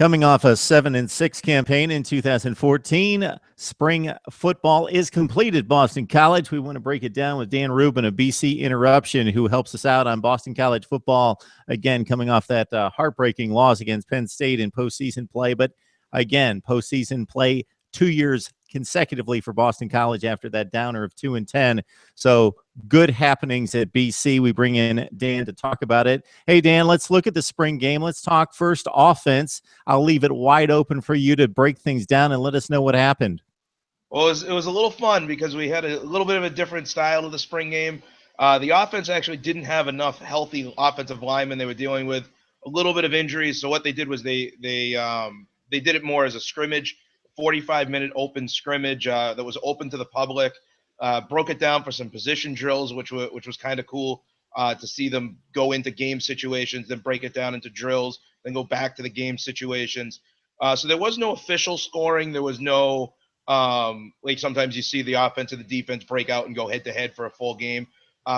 Coming off a 7-6 campaign in 2014, spring football is complete at Boston College. We want to break it down with Dan Rubin of BC Interruption, who helps us out on Boston College football. Again, coming off that heartbreaking loss against Penn State in postseason play. But again, postseason play 2 years consecutively for Boston College after that downer of 2-10. So good happenings at BC. We bring in Dan to talk about it. Hey, Dan, let's look at the spring game. Let's talk first offense. I'll leave it wide open for you to break things down and let us know what happened. Well, it was a little fun because we had a little bit of a different style to the spring game. The offense actually didn't have enough healthy offensive linemen. They were dealing with a little bit of injuries. So what they did was they did it more as a scrimmage, 45-minute open scrimmage that was open to the public. Broke it down for some position drills, which was kind of cool to see them go into game situations, then break it down into drills, then go back to the game situations. So there was no official scoring. There was no like sometimes you see the offense and the defense break out and go head-to-head for a full game.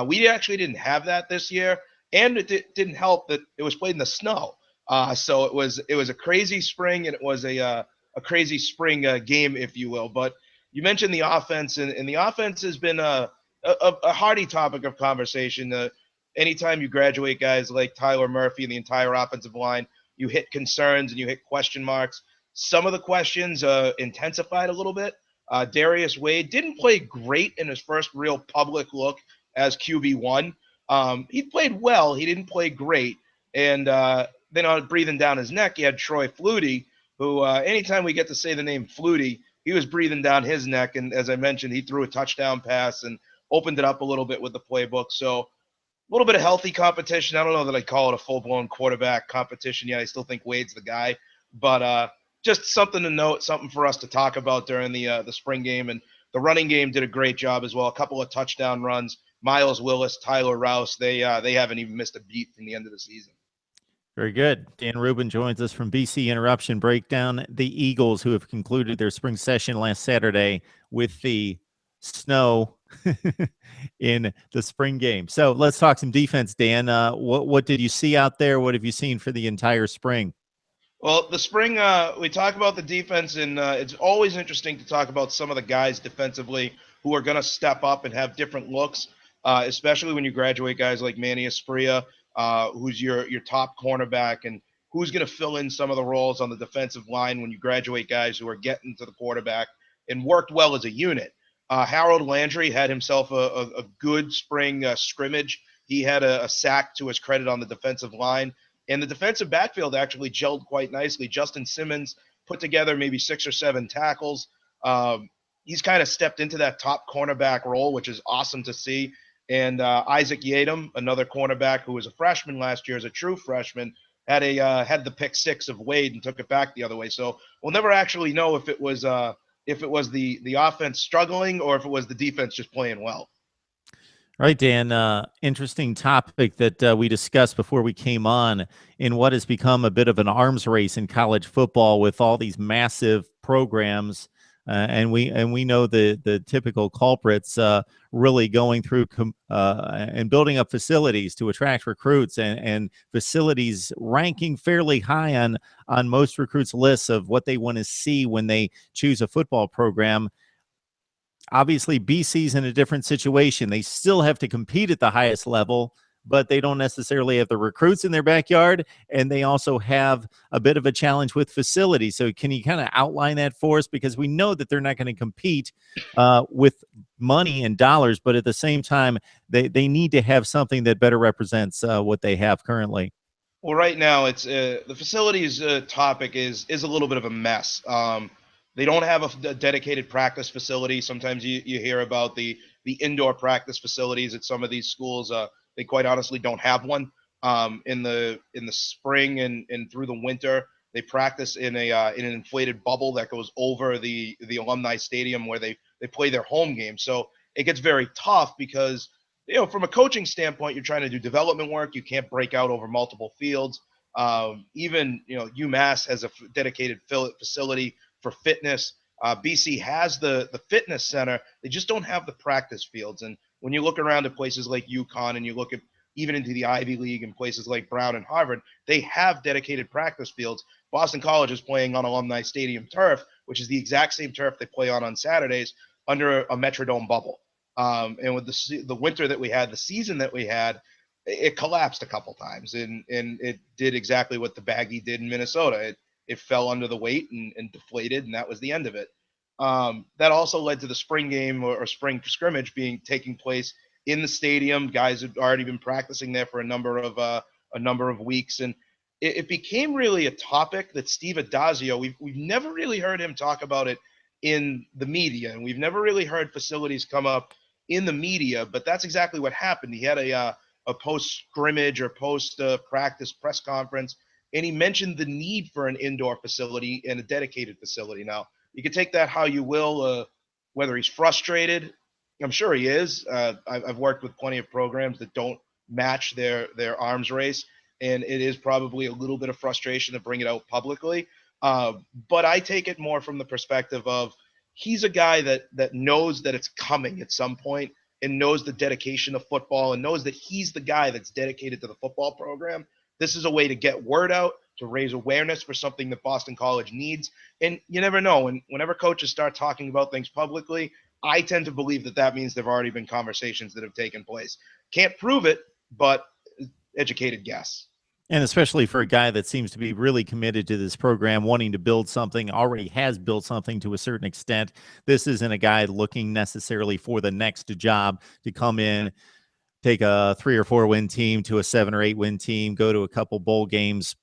We actually didn't have that this year, and it didn't help that it was played in the snow. So it was a crazy spring, and it was a crazy spring game, if you will. But you mentioned the offense, and the offense has been a hearty topic of conversation. Anytime you graduate guys like Tyler Murphy and the entire offensive line, you hit concerns and you hit question marks. Some of the questions intensified a little bit. Darius Wade didn't play great in his first real public look as QB1. He played well. He didn't play great. And then on breathing down his neck, you had Troy Flutie, who anytime we get to say the name Flutie, he was breathing down his neck. And as I mentioned, he threw a touchdown pass and opened it up a little bit with the playbook. So a little bit of healthy competition. I don't know that I'd call it a full-blown quarterback competition yet. I still think Wade's the guy. But just something to note, something for us to talk about during the spring game. And the running game did a great job as well. A couple of touchdown runs. Miles Willis, Tyler Rouse, they haven't even missed a beat from the end of the season. Very good. Dan Rubin joins us from BC Interruption. Break down the Eagles, who have concluded their spring session last Saturday with the snow in the spring game. So let's talk some defense, Dan. What did you see out there? What have you seen for the entire spring? Well, the spring, we talk about the defense, and it's always interesting to talk about some of the guys defensively who are going to step up and have different looks, especially when you graduate guys like Manny Espria, who's your top cornerback, and who's going to fill in some of the roles on the defensive line when you graduate guys who are getting to the quarterback and worked well as a unit. Harold Landry had himself a good spring scrimmage. He had a sack to his credit on the defensive line. And the defensive backfield actually gelled quite nicely. Justin Simmons put together maybe 6 or 7 tackles. He's kind of stepped into that top cornerback role, which is awesome to see. And Isaac Yadam, another cornerback who was a freshman last year as a true freshman, had the pick 6 of Wade and took it back the other way. So we'll never actually know if it was the offense struggling or if it was the defense just playing well. All right, Dan, interesting topic that we discussed before we came on in what has become a bit of an arms race in college football with all these massive programs. And we know the typical culprits really going through and building up facilities to attract recruits and facilities ranking fairly high on most recruits' lists of what they want to see when they choose a football program. Obviously, BC's in a different situation. They still have to compete at the highest level, but they don't necessarily have the recruits in their backyard, and they also have a bit of a challenge with facilities. So can you kind of outline that for us? Because we know that they're not going to compete with money and dollars, but at the same time, they need to have something that better represents what they have currently. Well, right now, it's the facilities topic is a little bit of a mess. They don't have a dedicated practice facility. Sometimes you hear about the indoor practice facilities at some of these schools. They quite honestly don't have one. In the spring and through the winter, they practice in an inflated bubble that goes over the alumni stadium where they play their home game. So it gets very tough because, from a coaching standpoint, you're trying to do development work. You can't break out over multiple fields. Even UMass has a dedicated facility for fitness. BC has the fitness center. They just don't have the practice fields. And when you look around at places like UConn and you look at even into the Ivy League and places like Brown and Harvard, they have dedicated practice fields. Boston College is playing on Alumni Stadium turf, which is the exact same turf they play on Saturdays under a Metrodome bubble. And with the winter that we had, the season that we had, it collapsed a couple times, and it did exactly what the Baggy did in Minnesota. It fell under the weight and deflated, and that was the end of it. That also led to the spring game or spring scrimmage taking place in the stadium. Guys had already been practicing there for a number of weeks, and it became really a topic that Steve Addazio, we've never really heard him talk about it in the media, and we've never really heard facilities come up in the media. But that's exactly what happened. He had a post scrimmage or post practice press conference, and he mentioned the need for an indoor facility and a dedicated facility. Now, you can take that how you will, whether he's frustrated. I'm sure he is. I've worked with plenty of programs that don't match their arms race, and it is probably a little bit of frustration to bring it out publicly. But I take it more from the perspective of he's a guy that knows that it's coming at some point, and knows the dedication of football, and knows that he's the guy that's dedicated to the football program. This is a way to get word out, to raise awareness for something that Boston College needs. And you never know. Whenever coaches start talking about things publicly, I tend to believe that means there've already been conversations that have taken place. Can't prove it, but educated guess. And especially for a guy that seems to be really committed to this program, wanting to build something, already has built something to a certain extent. This isn't a guy looking necessarily for the next job to come in, take a 3 or 4 win team to a 7 or 8 win team, go to a couple bowl games,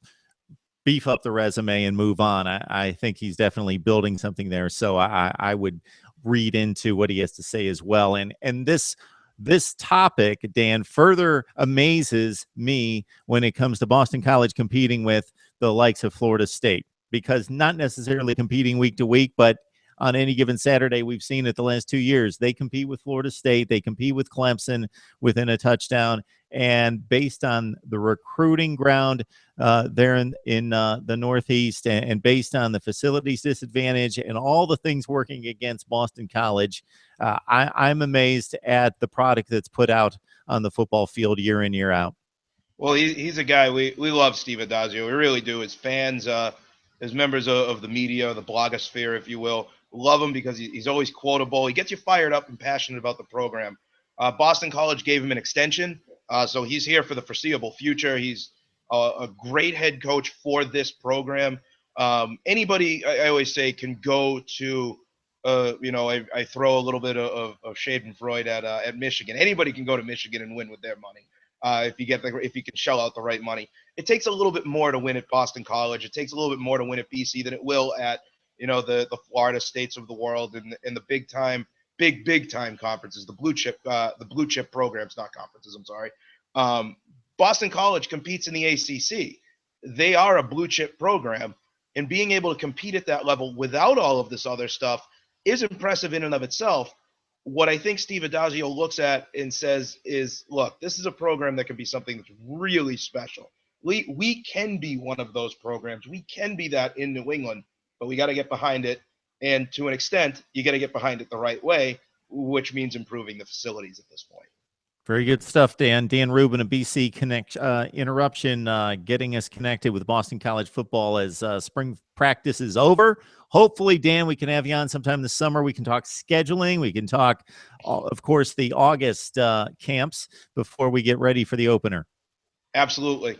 beef up the resume, and move on. I think he's definitely building something there. So I would read into what he has to say as well. And this topic, Dan, further amazes me when it comes to Boston College competing with the likes of Florida State, because not necessarily competing week to week, but on any given Saturday, we've seen it the last 2 years. They compete with Florida State. They compete with Clemson within a touchdown. And based on the recruiting ground there in the Northeast, and based on the facilities disadvantage and all the things working against Boston College, I'm amazed at the product that's put out on the football field year in, year out. Well, he's a guy we love, Steve Addazio. We really do. As fans, as members of the media, the blogosphere, if you will, love him because he's always quotable. He gets you fired up and passionate about the program. Boston College gave him an extension, so he's here for the foreseeable future. He's a great head coach for this program. Anybody, I always say, can go to I throw a little bit of Schadenfreude at Michigan. Anybody can go to Michigan and win with their money if you can shell out the right money. It takes a little bit more to win at Boston College. It takes a little bit more to win at BC than it will at the Florida States of the world and the big time conferences, the blue chip programs, not conferences. I'm sorry. Boston College competes in the ACC. They are a blue chip program, and being able to compete at that level without all of this other stuff is impressive in and of itself. What I think Steve Addazio looks at and says is, look, this is a program that can be something that's really special. We can be one of those programs. We can be that in New England, but we got to get behind it. And to an extent, you got to get behind it the right way, which means improving the facilities at this point. Very good stuff, Dan. Dan Rubin of BC Connect Interruption, getting us connected with Boston College football as spring practice is over. Hopefully, Dan, we can have you on sometime this summer. We can talk scheduling. We can talk, of course, the August camps before we get ready for the opener. Absolutely.